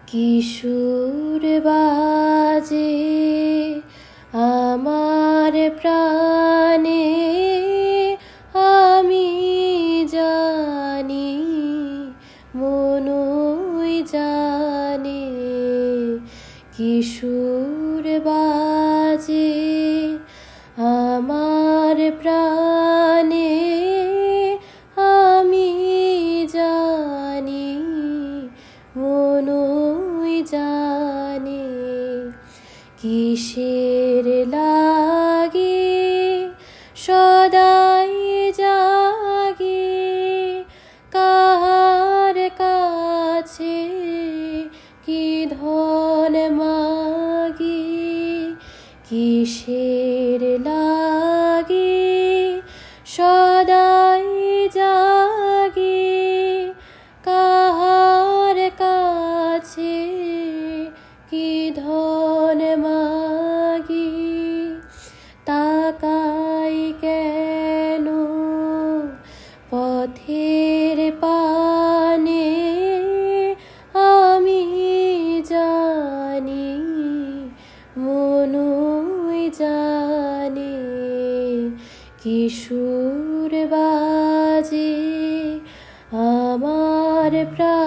কিশোর বাজে আমার প্রাণে, আমি জানি মনই জানে। কিশোর বাজে আমার প্রাণে, আমি জানি মনই জানে। কিসের লাগে সদাই জাগে, কার কাছে কি ধন মাগি। কিসের লাগে সদাই জাগে, কার কাছে কি ধন মাগি। তাকাই কেন পথের পানে, আমি জানি মনই জানে। কিশোর বাজে আমার প্রাণে।